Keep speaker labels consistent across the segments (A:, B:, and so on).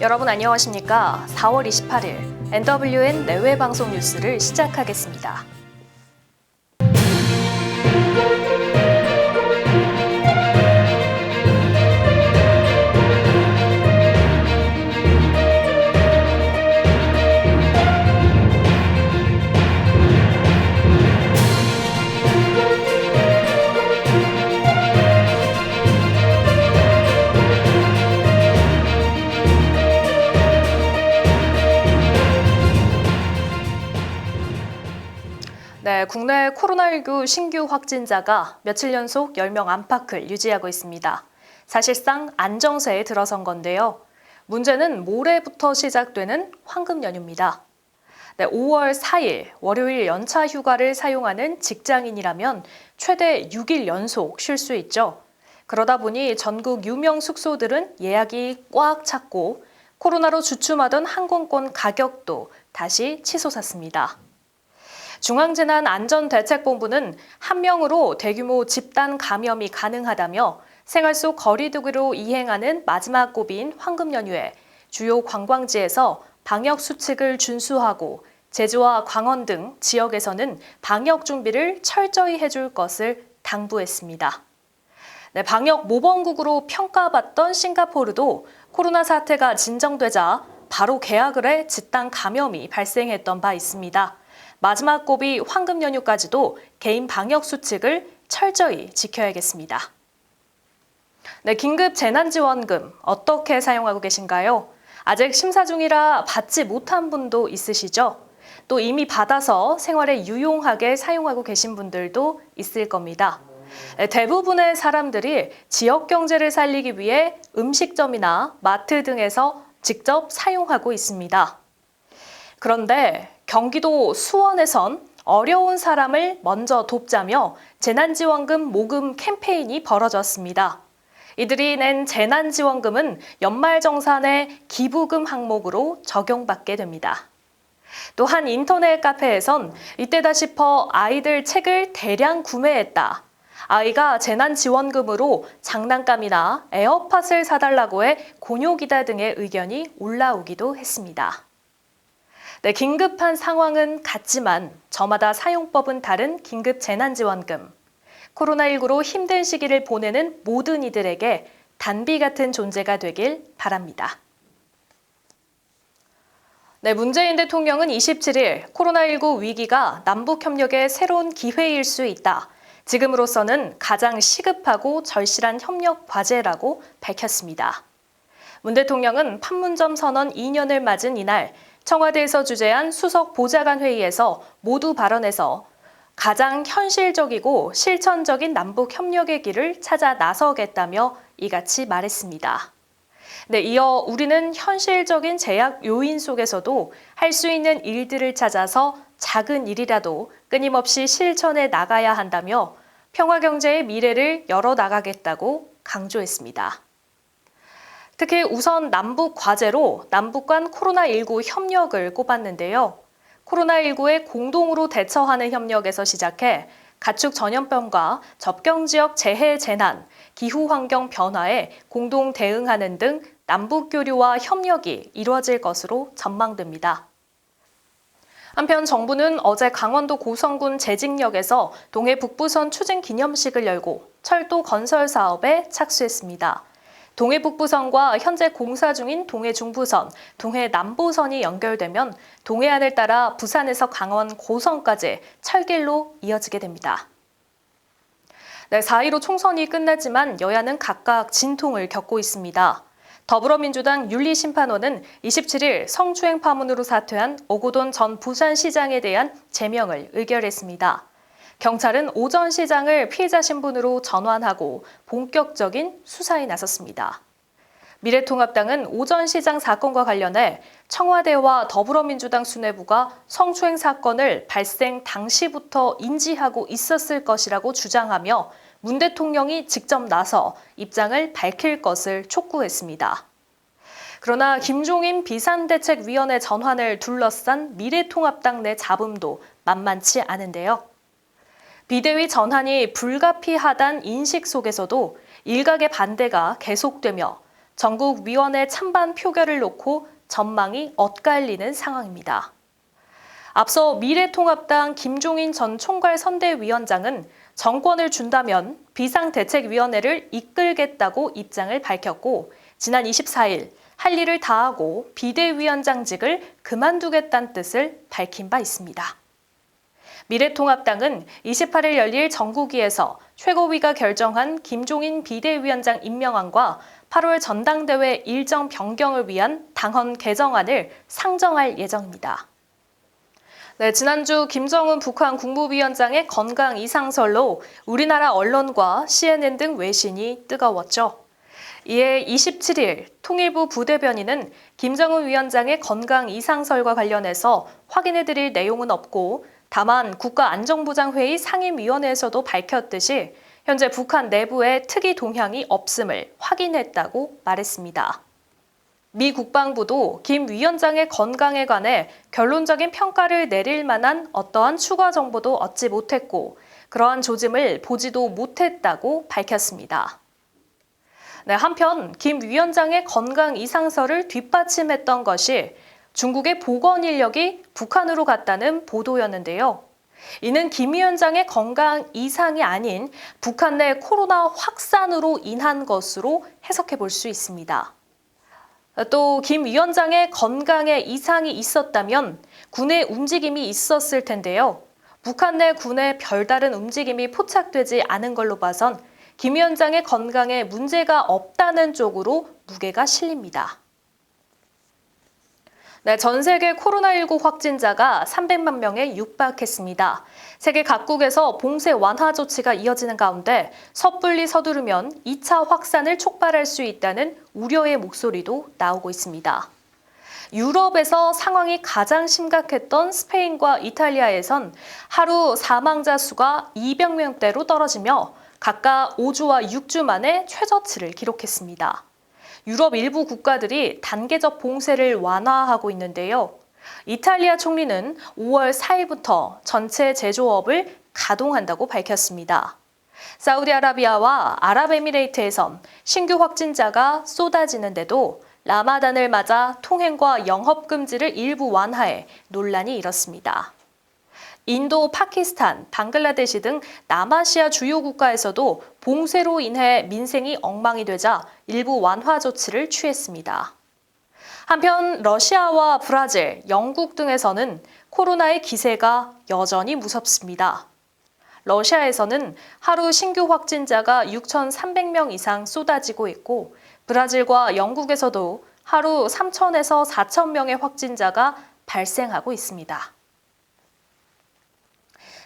A: 여러분 안녕하십니까? 4월 28일 NWN 내외 방송 뉴스를 시작하겠습니다. 네, 국내 코로나19 신규 확진자가 며칠 연속 10명 안팎을 유지하고 있습니다. 사실상 안정세에 들어선 건데요. 문제는 모레부터 시작되는 황금 연휴입니다. 네, 5월 4일 월요일 연차 휴가를 사용하는 직장인이라면 최대 6일 연속 쉴 수 있죠. 그러다 보니 전국 유명 숙소들은 예약이 꽉 찼고 코로나로 주춤하던 항공권 가격도 다시 치솟았습니다. 중앙재난안전대책본부는 한 명으로 대규모 집단 감염이 가능하다며 생활 속 거리 두기로 이행하는 마지막 고비인 황금 연휴에 주요 관광지에서 방역 수칙을 준수하고 제주와 광원 등 지역에서는 방역 준비를 철저히 해줄 것을 당부했습니다. 네, 방역 모범국으로 평가받던 싱가포르도 코로나 사태가 진정되자 바로 개학을 해 집단 감염이 발생했던 바 있습니다. 마지막 고비 황금 연휴까지도 개인 방역 수칙을 철저히 지켜야겠습니다. 네, 긴급 재난지원금 어떻게 사용하고 계신가요? 아직 심사 중이라 받지 못한 분도 있으시죠? 또 이미 받아서 생활에 유용하게 사용하고 계신 분들도 있을 겁니다. 대부분의 사람들이 지역 경제를 살리기 위해 음식점이나 마트 등에서 직접 사용하고 있습니다. 그런데 경기도 수원에선 어려운 사람을 먼저 돕자며 재난지원금 모금 캠페인이 벌어졌습니다. 이들이 낸 재난지원금은 연말정산의 기부금 항목으로 적용받게 됩니다. 또 한 인터넷 카페에선 이때다 싶어 아이들 책을 대량 구매했다. 아이가 재난지원금으로 장난감이나 에어팟을 사달라고 해 곤욕이다 등의 의견이 올라오기도 했습니다. 네, 긴급한 상황은 같지만 저마다 사용법은 다른 긴급 재난지원금. 코로나19로 힘든 시기를 보내는 모든 이들에게 단비 같은 존재가 되길 바랍니다. 네, 문재인 대통령은 27일 코로나19 위기가 남북협력의 새로운 기회일 수 있다. 지금으로서는 가장 시급하고 절실한 협력 과제라고 밝혔습니다. 문 대통령은 판문점 선언 2년을 맞은 이날 청와대에서 주재한 수석 보좌관 회의에서 모두 발언해서 가장 현실적이고 실천적인 남북 협력의 길을 찾아 나서겠다며 이같이 말했습니다. 네, 이어 우리는 현실적인 제약 요인 속에서도 할 수 있는 일들을 찾아서 작은 일이라도 끊임없이 실천해 나가야 한다며 평화 경제의 미래를 열어 나가겠다고 강조했습니다. 특히 우선 남북 과제로 남북 간 코로나19 협력을 꼽았는데요. 코로나19에 공동으로 대처하는 협력에서 시작해 가축 전염병과 접경지역 재해 재난, 기후환경 변화에 공동 대응하는 등 남북 교류와 협력이 이루어질 것으로 전망됩니다. 한편 정부는 어제 강원도 고성군 재직역에서 동해 북부선 추진 기념식을 열고 철도 건설 사업에 착수했습니다. 동해 북부선과 현재 공사 중인 동해 중부선, 동해 남부선이 연결되면 동해안을 따라 부산에서 강원 고성까지 철길로 이어지게 됩니다. 네, 4.15 총선이 끝났지만 여야는 각각 진통을 겪고 있습니다. 더불어민주당 윤리심판원은 27일 성추행 파문으로 사퇴한 오고돈 전 부산시장에 대한 제명을 의결했습니다. 경찰은 오 전 시장을 피해자 신분으로 전환하고 본격적인 수사에 나섰습니다. 미래통합당은 오 전 시장 사건과 관련해 청와대와 더불어민주당 수뇌부가 성추행 사건을 발생 당시부터 인지하고 있었을 것이라고 주장하며 문 대통령이 직접 나서 입장을 밝힐 것을 촉구했습니다. 그러나 김종인 비상대책위원회 전환을 둘러싼 미래통합당 내 잡음도 만만치 않은데요. 비대위 전환이 불가피하다는 인식 속에서도 일각의 반대가 계속되며 전국위원회 찬반 표결을 놓고 전망이 엇갈리는 상황입니다. 앞서 미래통합당 김종인 전 총괄선대위원장은 정권을 준다면 비상대책위원회를 이끌겠다고 입장을 밝혔고 지난 24일 할 일을 다하고 비대위원장직을 그만두겠다는 뜻을 밝힌 바 있습니다. 미래통합당은 28일 열릴 정국위에서 최고위가 결정한 김종인 비대위원장 임명안과 8월 전당대회 일정 변경을 위한 당헌 개정안을 상정할 예정입니다. 네, 지난주 김정은 북한 국무위원장의 건강 이상설로 우리나라 언론과 CNN 등 외신이 뜨거웠죠. 이에 27일 통일부 부대변인은 김정은 위원장의 건강 이상설과 관련해서 확인해드릴 내용은 없고 다만 국가안전보장회의 상임위원회에서도 밝혔듯이 현재 북한 내부에 특이 동향이 없음을 확인했다고 말했습니다. 미 국방부도 김 위원장의 건강에 관해 결론적인 평가를 내릴 만한 어떠한 추가 정보도 얻지 못했고 그러한 조짐을 보지도 못했다고 밝혔습니다. 네, 한편 김 위원장의 건강 이상설을 뒷받침했던 것이 중국의 보건 인력이 북한으로 갔다는 보도였는데요. 이는 김 위원장의 건강 이상이 아닌 북한 내 코로나 확산으로 인한 것으로 해석해 볼 수 있습니다. 또 김 위원장의 건강에 이상이 있었다면 군의 움직임이 있었을 텐데요. 북한 내 군의 별다른 움직임이 포착되지 않은 걸로 봐선 김 위원장의 건강에 문제가 없다는 쪽으로 무게가 실립니다. 네, 전 세계 코로나19 확진자가 300만 명에 육박했습니다. 세계 각국에서 봉쇄 완화 조치가 이어지는 가운데 섣불리 서두르면 2차 확산을 촉발할 수 있다는 우려의 목소리도 나오고 있습니다. 유럽에서 상황이 가장 심각했던 스페인과 이탈리아에선 하루 사망자 수가 200명대로 떨어지며 각각 5주와 6주 만에 최저치를 기록했습니다. 유럽 일부 국가들이 단계적 봉쇄를 완화하고 있는데요. 이탈리아 총리는 5월 4일부터 전체 제조업을 가동한다고 밝혔습니다. 사우디아라비아와 아랍에미레이트에선 신규 확진자가 쏟아지는데도 라마단을 맞아 통행과 영업 금지를 일부 완화해 논란이 일었습니다. 인도, 파키스탄, 방글라데시 등 남아시아 주요 국가에서도 봉쇄로 인해 민생이 엉망이 되자 일부 완화 조치를 취했습니다. 한편 러시아와 브라질, 영국 등에서는 코로나의 기세가 여전히 무섭습니다. 러시아에서는 하루 신규 확진자가 6,300명 이상 쏟아지고 있고 브라질과 영국에서도 하루 3,000에서 4,000명의 확진자가 발생하고 있습니다.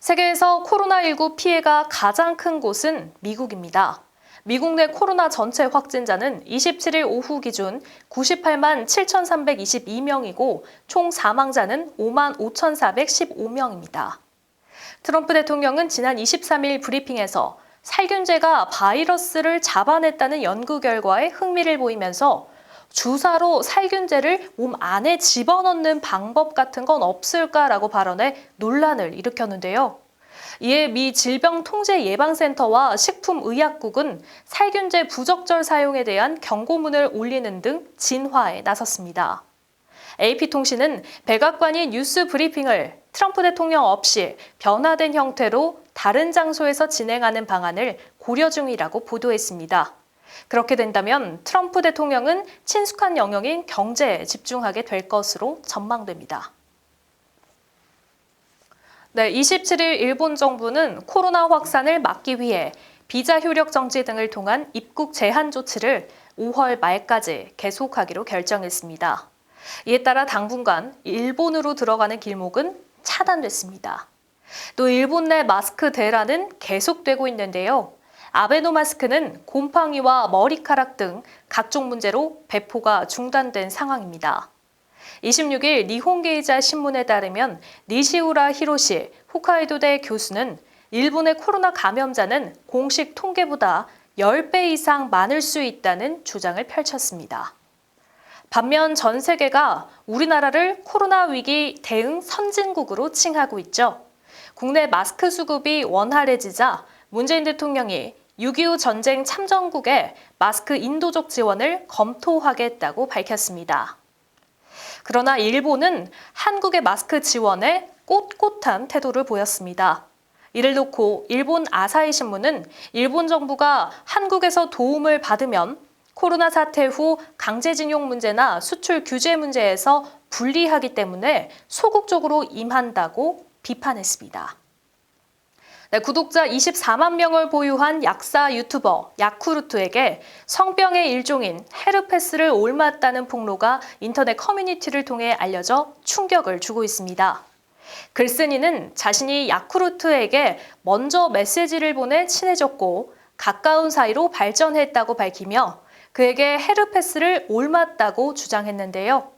A: 세계에서 코로나19 피해가 가장 큰 곳은 미국입니다. 미국 내 코로나 전체 확진자는 27일 오후 기준 98만 7,322명이고 총 사망자는 5만 5,415명입니다. 트럼프 대통령은 지난 23일 브리핑에서 살균제가 바이러스를 잡아냈다는 연구 결과에 흥미를 보이면서 주사로 살균제를 몸 안에 집어넣는 방법 같은 건 없을까라고 발언해 논란을 일으켰는데요. 이에 미 질병통제예방센터와 식품의약국은 살균제 부적절 사용에 대한 경고문을 올리는 등 진화에 나섰습니다. AP통신은 백악관이 뉴스 브리핑을 트럼프 대통령 없이 변화된 형태로 다른 장소에서 진행하는 방안을 고려 중이라고 보도했습니다. 그렇게 된다면 트럼프 대통령은 친숙한 영역인 경제에 집중하게 될 것으로 전망됩니다. 네, 27일 일본 정부는 코로나 확산을 막기 위해 비자 효력 정지 등을 통한 입국 제한 조치를 5월 말까지 계속하기로 결정했습니다. 이에 따라 당분간 일본으로 들어가는 길목은 차단됐습니다. 또 일본 내 마스크 대란은 계속되고 있는데요. 아베노 마스크는 곰팡이와 머리카락 등 각종 문제로 배포가 중단된 상황입니다. 26일 니혼게이자 신문에 따르면 니시우라 히로시 홋카이도대 교수는 일본의 코로나 감염자는 공식 통계보다 10배 이상 많을 수 있다는 주장을 펼쳤습니다. 반면 전 세계가 우리나라를 코로나 위기 대응 선진국으로 칭하고 있죠. 국내 마스크 수급이 원활해지자 문재인 대통령이 6.25 전쟁 참전국에 마스크 인도적 지원을 검토하겠다고 밝혔습니다. 그러나 일본은 한국의 마스크 지원에 꼿꼿한 태도를 보였습니다. 이를 놓고 일본 아사히 신문은 일본 정부가 한국에서 도움을 받으면 코로나 사태 후 강제징용 문제나 수출 규제 문제에서 불리하기 때문에 소극적으로 임한다고 비판했습니다. 네, 구독자 24만 명을 보유한 약사 유튜버 야쿠르트에게 성병의 일종인 헤르페스를 옮았다는 폭로가 인터넷 커뮤니티를 통해 알려져 충격을 주고 있습니다. 글쓴이는 자신이 야쿠르트에게 먼저 메시지를 보내 친해졌고 가까운 사이로 발전했다고 밝히며 그에게 헤르페스를 옮았다고 주장했는데요.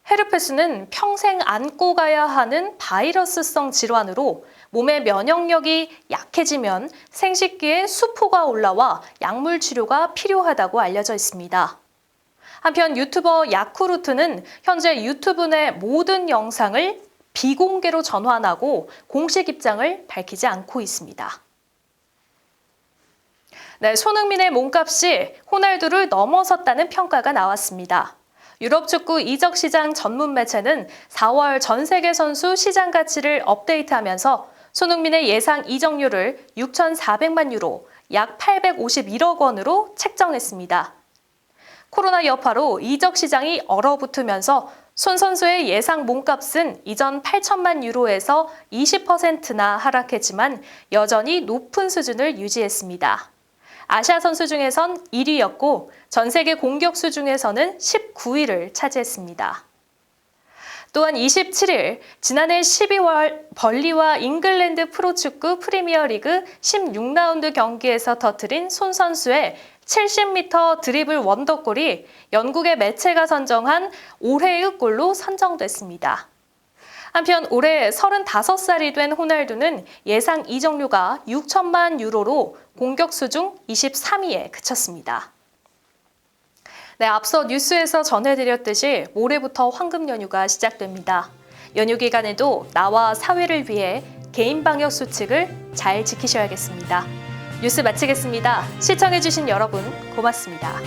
A: 헤르페스는 평생 안고 가야 하는 바이러스성 질환으로 몸의 면역력이 약해지면 생식기에 수포가 올라와 약물 치료가 필요하다고 알려져 있습니다. 한편 유튜버 야쿠르트는 현재 유튜브 내 모든 영상을 비공개로 전환하고 공식 입장을 밝히지 않고 있습니다. 네, 손흥민의 몸값이 호날두를 넘어섰다는 평가가 나왔습니다. 유럽 축구 이적 시장 전문 매체는 4월 전 세계 선수 시장 가치를 업데이트하면서 손흥민의 예상 이적료를 6,400만 유로, 약 851억 원으로 책정했습니다. 코로나 여파로 이적 시장이 얼어붙으면서 손 선수의 예상 몸값은 이전 8천만 유로에서 20%나 하락했지만 여전히 높은 수준을 유지했습니다. 아시아 선수 중에선 1위였고 전 세계 공격수 중에서는 19위를 차지했습니다. 또한 27일 지난해 12월 벌리와 잉글랜드 프로축구 프리미어리그 16라운드 경기에서 터뜨린 손 선수의 70m 드리블 원더골이 영국의 매체가 선정한 올해의 골로 선정됐습니다. 한편 올해 35살이 된 호날두는 예상 이적료가 6천만 유로로 공격수 중 23위에 그쳤습니다. 네, 앞서 뉴스에서 전해드렸듯이 모레부터 황금 연휴가 시작됩니다. 연휴 기간에도 나와 사회를 위해 개인 방역 수칙을 잘 지키셔야겠습니다. 뉴스 마치겠습니다. 시청해주신 여러분 고맙습니다.